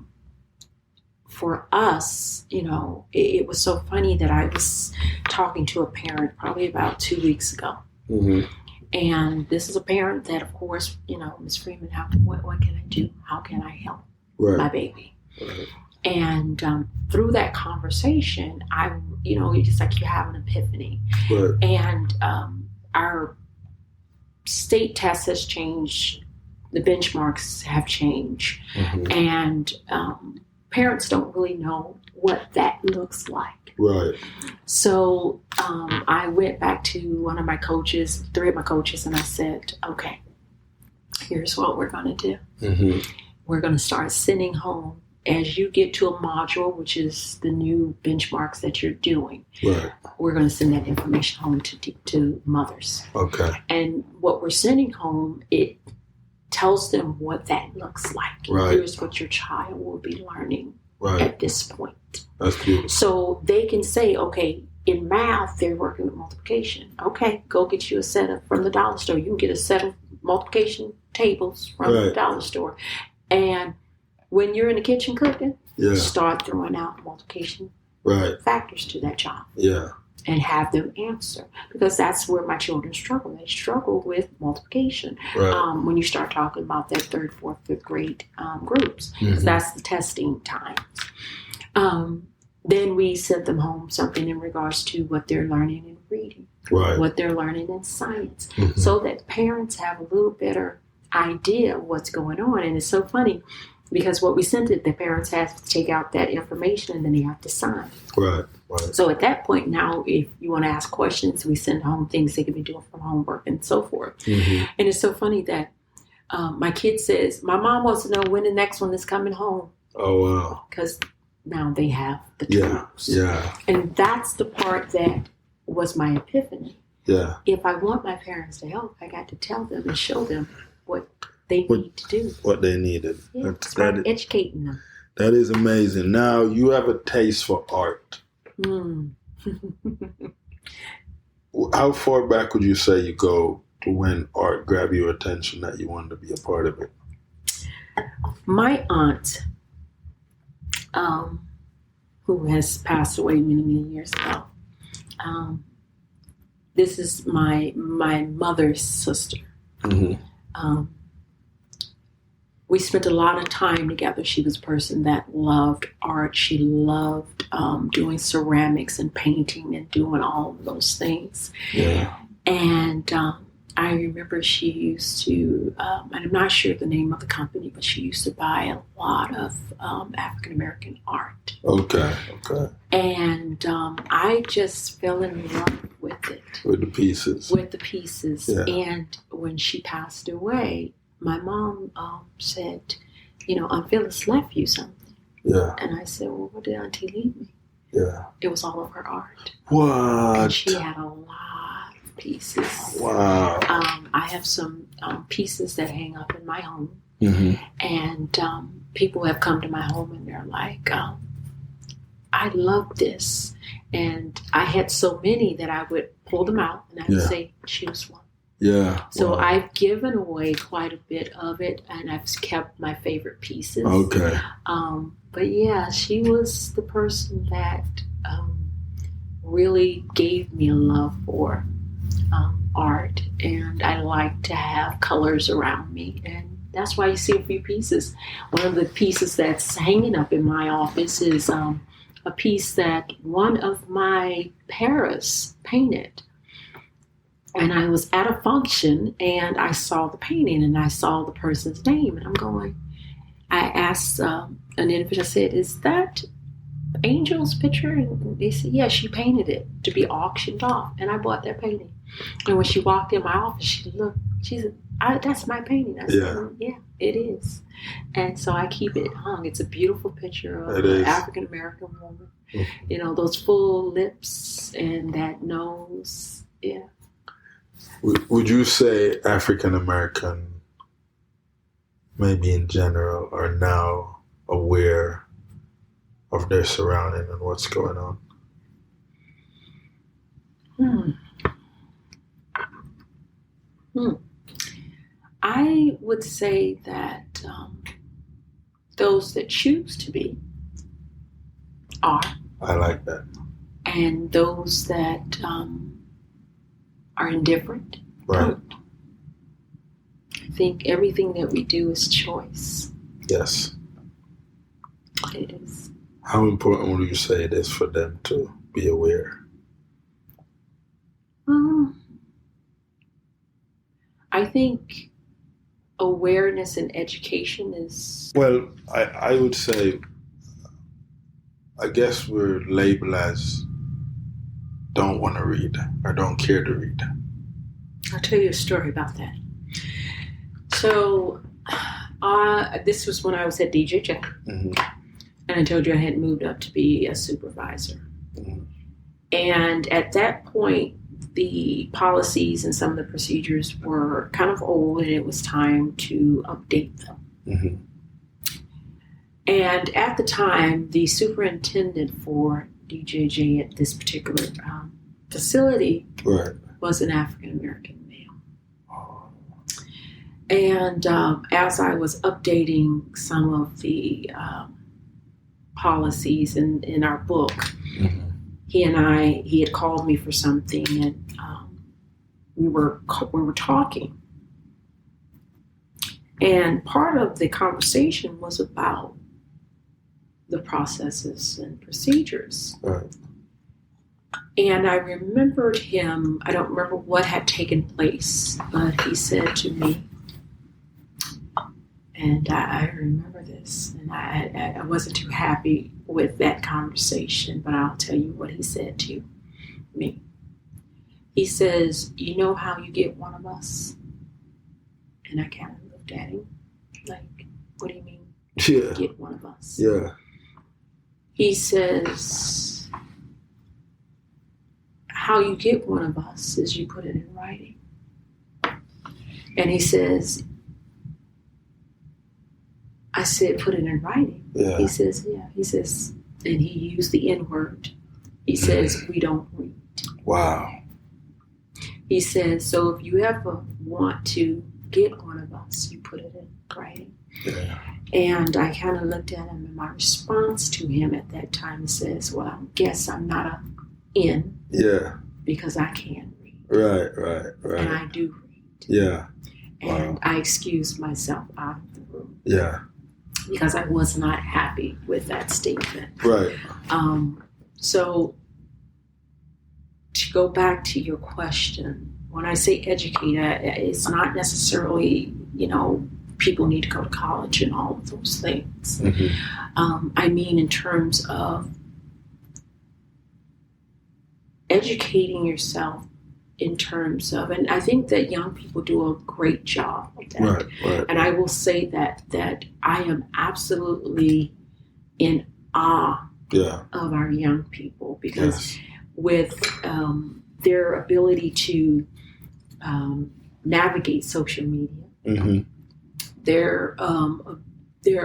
For us, it was so funny that I was talking to a parent probably about 2 weeks ago.
Mm-hmm.
And this is a parent that, of course, Ms. Freeman, what can I do? How can I help my baby?
Right.
And through that conversation, it's just like you have an epiphany.
Right.
And our state test has changed. The benchmarks have changed. Mm-hmm. And parents don't really know what that looks like.
Right.
So I went back to one of my coaches, 3 of my coaches, and I said, okay, here's what we're going to do. Mm-hmm. We're going to start sending home as you get to a module, which is the new benchmarks that you're doing. Right. We're going to send that information home to mothers.
Okay.
And what we're sending home, it tells them what that looks like.
Right.
Here's what your child will be learning at this point.
That's beautiful.
So they can say, okay, in math, they're working with multiplication. Okay, go get you a set from the dollar store. You can get a set of multiplication tables from the dollar store. And when you're in the kitchen cooking, start throwing out multiplication factors to that child.
Yeah.
And have them answer, because that's where my children struggle. They struggle with multiplication when you start talking about that 3rd, 4th, 5th grade groups. Mm-hmm. That's the testing times. Then we send them home something in regards to what they're learning in reading, what they're learning in science, so that parents have a little better idea of what's going on. And it's so funny, because what we sent it, the parents have to take out that information and then they have to sign. Right. So at that point now, if you want to ask questions, we send home things they can be doing from homework and so forth. Mm-hmm. And it's so funny that my kid says, my mom wants to know when the next one is coming home.
Oh, wow.
Because now they have the tools.
Yeah.
And that's the part that was my epiphany.
Yeah.
If I want my parents to help, I got to tell them and show them what they need to do.
What they needed.
Yeah, educating them.
That is amazing. Now, you have a taste for art. How far back would you say you go to when art grabbed your attention that you wanted to be a part of it?
My aunt, who has passed away many, many years ago, this is my mother's sister. Mm-hmm. We spent a lot of time together. She was a person that loved art. She loved doing ceramics and painting and doing all of those things. Yeah. And I remember she used to, and I'm not sure the name of the company, but she used to buy a lot of African-American art.
Okay.
And I just fell in love with it.
With the pieces.
Yeah. And when she passed away, my mom said, Aunt Phyllis left you something. Yeah. And I said, well, what did Auntie leave me? Yeah. It was all of her art.
What?
And she had a lot of pieces.
Wow.
I have some pieces that hang up in my home. Mm-hmm. And people have come to my home and they're like, I love this. And I had so many that I would pull them out and I would say, choose one.
Yeah.
So
wow.
I've given away quite a bit of it, and I've kept my favorite pieces.
Okay.
But yeah, she was the person that really gave me a love for art, and I like to have colors around me, and that's why you see a few pieces. One of the pieces that's hanging up in my office is a piece that one of my paras painted. And I was at a function, and I saw the painting, and I saw the person's name, and I asked an individual, I said, is that Angel's picture? And they said, yeah, she painted it to be auctioned off, and I bought that painting. And when she walked in my office, she looked, she said, that's my painting. I said, yeah, it is. And so I keep it hung. It's a beautiful picture of an African-American woman. Mm-hmm. You know, those full lips and that nose. Yeah.
Would you say African-American, maybe in general, are now aware of their surrounding and what's going on?
I would say that those that choose to be are.
I like that.
And those that are indifferent.
Right.
I think everything that we do is choice.
Yes.
It is.
How important would you say it is for them to be aware?
I think awareness and education is...
Well, I would say, I guess we're labeled as don't want to read or don't care to read.
I'll tell you a story about that. So, this was when I was at DJJ. Mm-hmm. And I told you I had moved up to be a supervisor. Mm-hmm. And at that point, the policies and some of the procedures were kind of old, and it was time to update them. Mm-hmm. And at the time, the superintendent for DJJ at this particular facility was an African-American male. And as I was updating some of the policies in our book, mm-hmm. He had called me for something, and we were talking. And part of the conversation was about the processes and procedures. Right. And I remembered him, I don't remember what had taken place, but he said to me, and I remember this, and I wasn't too happy with that conversation, but I'll tell you what he said to me. He says, you know how you get one of us? And I kind of looked at him like, what do you mean?
Yeah.
Get one of us?
Yeah.
He says, how you get one of us is you put it in writing. And he says, I said, put it in writing. Yeah. He says, yeah. He says, and he used the N-word. He says, we don't read.
Wow.
He says, so if you ever want to get one of us, you put it in writing. Yeah. And I kind of looked at him, and my response to him at that time says, well, I guess I'm not a N.
Yeah.
Because I can read.
Right.
And I do read.
Yeah.
And I excused myself out of the room.
Yeah.
Because I was not happy with that statement.
Right.
So to go back to your question, when I say educate, it's not necessarily, people need to go to college and all of those things. Mm-hmm. I mean in terms of educating yourself in terms of, and I think that young people do a great job with that. Right. And I will say that I am absolutely in awe of our young people, because with their ability to navigate social media, mm-hmm. their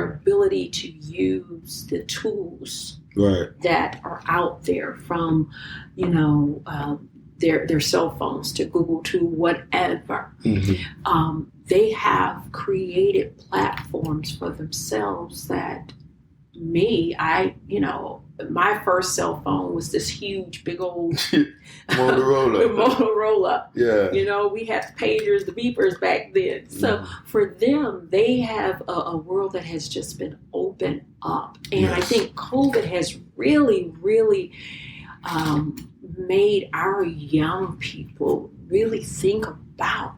ability to use the tools that are out there, from their cell phones, to Google, to whatever.
Mm-hmm.
They have created platforms for themselves that my first cell phone was this huge, big old Motorola.
Yeah.
We had the pagers, the beepers back then. So for them, they have a world that has just been opened up. And I think COVID has really, really made our young people really think about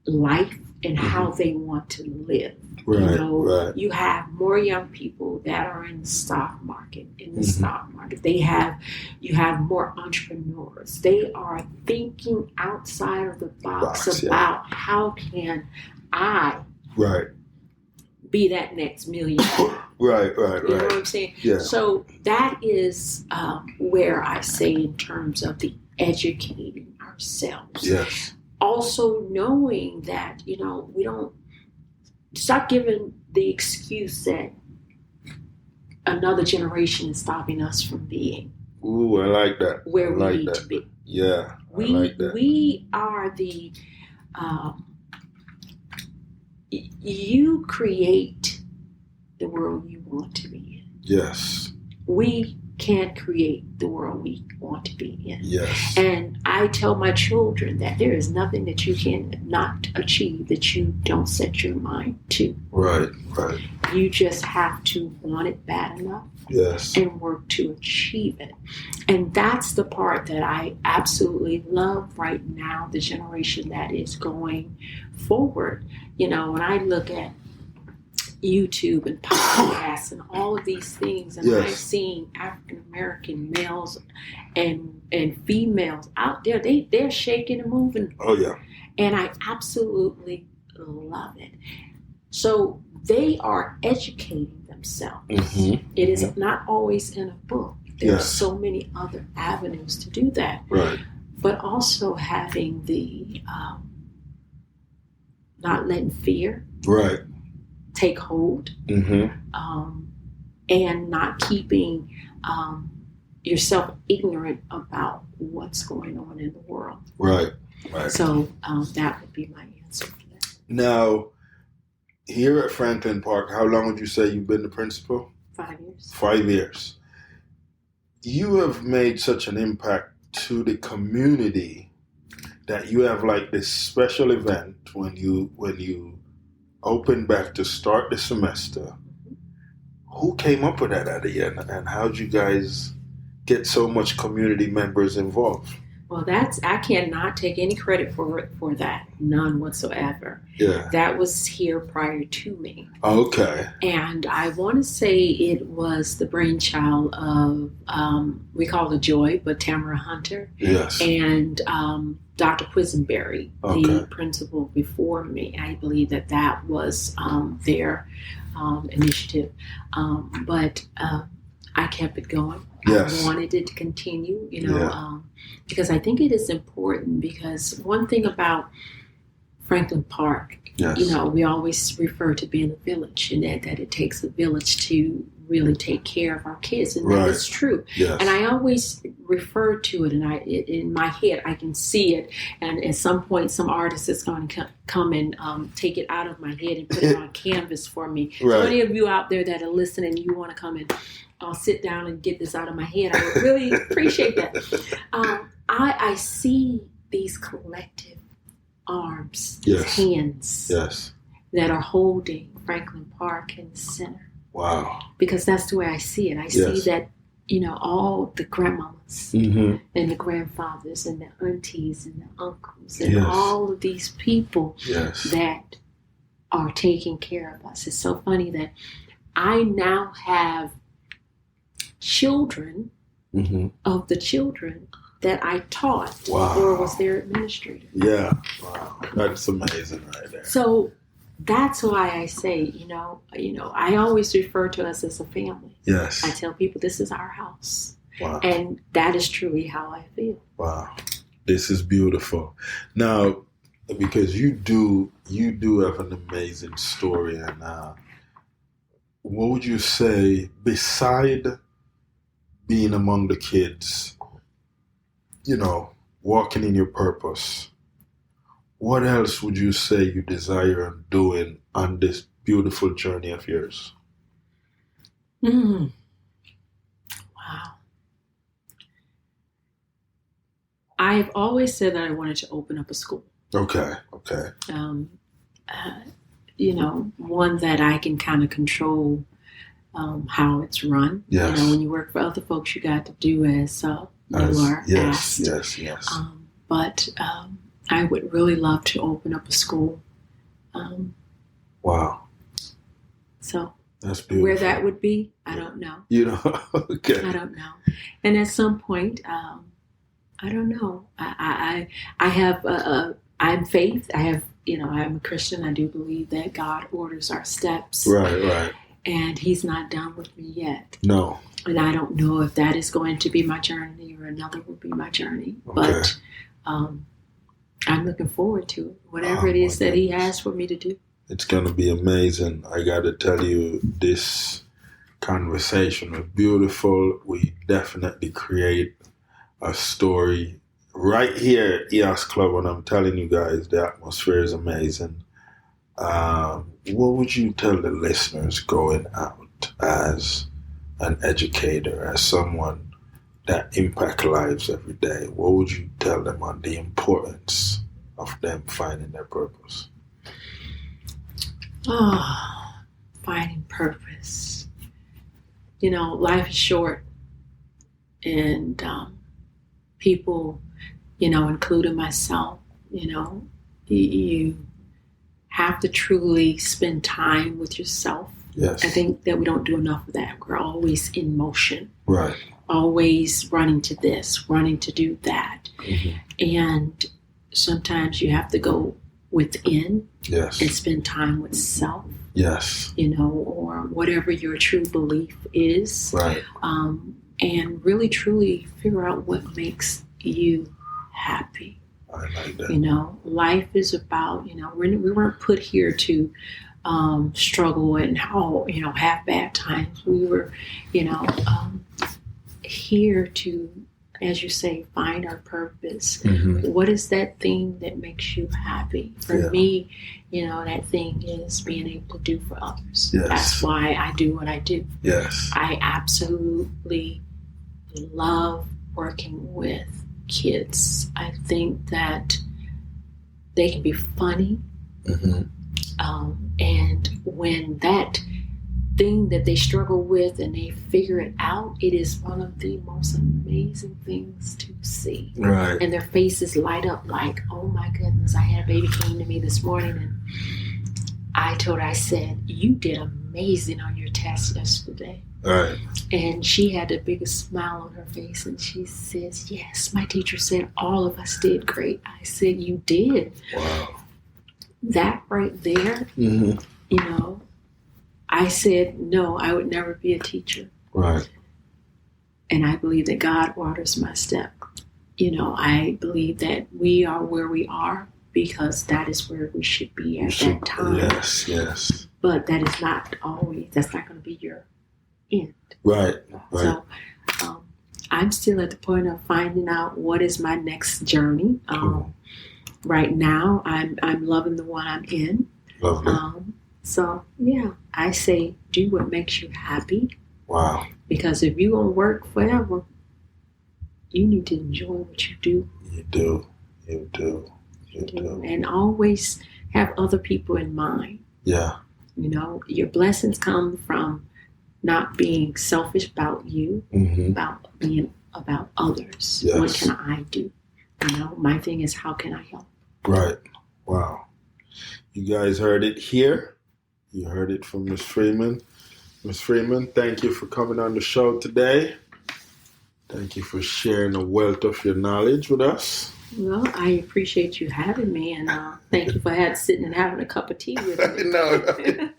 life and how they want to live.
Right.
You have more young people that are in the stock market. You have more entrepreneurs. They are thinking outside of the box about how can I be that next millionaire.
Right.
You know what I'm saying?
Yeah.
So that is where I say, in terms of the educating ourselves.
Yes.
Also knowing that, we don't stop giving the excuse that another generation is stopping us from being.
Ooh, I like that.
Where we need to be.
Yeah, I like that.
We are the, you create the world you want to be in.
Yes.
We can't create the world we want to be in.
Yes.
And I tell my children that there is nothing that you can not achieve that you don't set your mind to.
Right.
You just have to want it bad enough.
Yes.
And work to achieve it. And that's the part that I absolutely love right now, the generation that is going forward. When I look at YouTube and podcasts and all of these things, and I've seen African American males and females out there, they're shaking and moving.
Oh yeah.
And I absolutely love it. So they are educating themselves. It is not always in a book. There's so many other avenues to do that.
Right.
But also having the not letting fear take hold, and not keeping yourself ignorant about what's going on in the world.
Right.
So that would be my answer for that.
Now, here at Franklin Park, how long would you say you've been the principal?
5 years.
5 years. You have made such an impact to the community that you have like this special event when you open back to start the semester. Who came up with that idea, and how did you guys get so much community members involved?
Well, I cannot take any credit for that, none whatsoever.
Yeah.
That was here prior to me.
Okay.
And I want to say it was the brainchild of, we call it Joy, but Tamara Hunter.
Yes.
And Dr. Quisenberry, the principal before me. I believe that was their initiative. But I kept it going.
Yes.
I wanted it to continue, because I think it is important, because one thing about Franklin Park, we always refer to being a village, and that it takes a village to really take care of our kids, and that is true.
Yes.
And I always refer to it, and in my head I can see it, and at some point some artist is going to come and take it out of my head and put it on canvas for me. So any of you out there that are listening, you want to come and sit down and get this out of my head, I would really appreciate that. I see these collective arms, these hands that are holding Franklin Park in the center.
Wow.
Because that's the way I see it. I see that, all the grandmamas and the grandfathers and the aunties and the uncles and all of these people that are taking care of us. It's so funny that I now have children of the children that I taught or was their administrator.
Yeah. Wow. That's amazing right there.
So that's why I say, I always refer to us as a family.
Yes.
I tell people this is our house.
Wow.
And that is truly how I feel.
Wow. This is beautiful. Now, because you do have an amazing story, and what would you say, beside being among the kids, walking in your purpose, what else would you say you desire doing on this beautiful journey of yours?
Wow. I've always said that I wanted to open up a school.
Okay.
One that I can kind of control how it's run.
Yes.
When you work for other folks, you got to do as you are asked.
Yes.
But I would really love to open up a school.
Wow.
So
that's beautiful.
Where that would be, I don't know.
Okay.
I don't know. And at some point, I don't know. I have I'm faith. I have I'm a Christian. I do believe that God orders our steps.
Right.
And He's not done with me yet.
No.
And I don't know if that is going to be my journey or another will be my journey. Okay. But I'm looking forward to it. Whatever it is that He has for me to do.
It's going to be amazing. I got to tell you, this conversation was beautiful. We definitely create a story right here at EHAS Club, and I'm telling you guys, the atmosphere is amazing. What would you tell the listeners going out as an educator, as someone that impacts lives every day? What would you tell them on the importance of them finding their purpose?
Finding purpose. Life is short, and people, including myself, you have to truly spend time with yourself.
Yes.
I think that we don't do enough of that. We're always in motion.
Right.
Always running to this, running to do that.
Mm-hmm.
And sometimes you have to go within.
Yes.
And spend time with self.
Yes.
Or whatever your true belief is.
Right.
And really, truly figure out what makes you happy.
I like that.
Life is about, we weren't put here to struggle and have bad times. We were, here to, as you say, find our purpose.
Mm-hmm.
What is that thing that makes you happy? For me, that thing is being able to do for others.
Yes.
That's why I do what I do.
Yes.
I absolutely love working with kids. I think that they can be funny.
Mm-hmm.
And when that thing that they struggle with and they figure it out, it is one of the most amazing things to see.
Right.
And their faces light up like, oh my goodness, I had a baby came to me this morning and I said, you did amazing on your test yesterday.
Right.
And she had the biggest smile on her face and she says, yes, my teacher said all of us did great. I said, you did.
Wow.
That right there,
mm-hmm.
I said, no, I would never be a teacher.
Right.
And I believe that God orders my step. I believe that we are where we are because that is where we should be at that time.
Yes.
But that is not always, that's not going to be your end.
Right.
So I'm still at the point of finding out what is my next journey. Right now, I'm loving the one I'm in.
Lovely.
So, yeah, I say do what makes you happy.
Wow.
Because if you're going to work forever, you need to enjoy what you do.
You do.
And always have other people in mind.
Yeah.
Your blessings come from not being selfish about you,
mm-hmm.
about being about others.
Yes.
What can I do? My thing is, how can I help?
Right. Wow. You guys heard it here. You heard it from Miss Freeman. Miss Freeman, thank you for coming on the show today. Thank you for sharing a wealth of your knowledge with us.
Well, I appreciate you having me, and thank you for sitting and having a cup of tea with me.
No.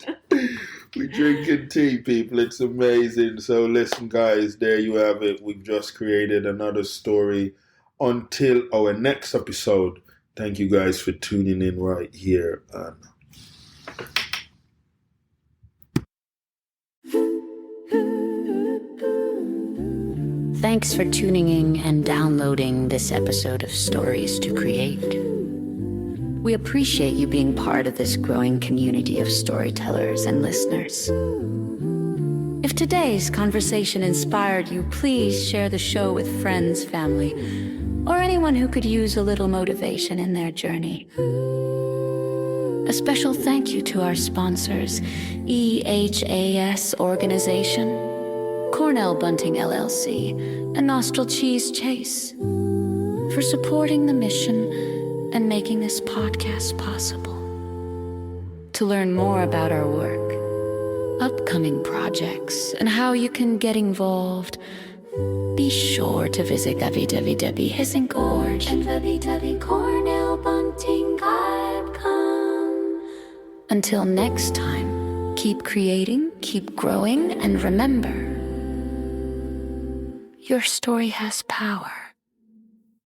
We drinking tea, people. It's amazing. So listen, guys, there you have it. We've just created another story. Until our next episode, thank you guys for tuning in right here.
Thanks for tuning in and downloading this episode of Stories to Create. We appreciate you being part of this growing community of storytellers and listeners. If today's conversation inspired you, please share the show with friends, family, or anyone who could use a little motivation in their journey. A special thank you to our sponsors, EHAS Organization, Cornell Bunting LLC, and Nostril Cheese Chase for supporting the mission and making this podcast possible. To learn more about our work, upcoming projects, and how you can get involved, be sure to visit www.hisinkorg and www.cornellbunting.com. Until next time, keep creating, keep growing, and remember, your story has power.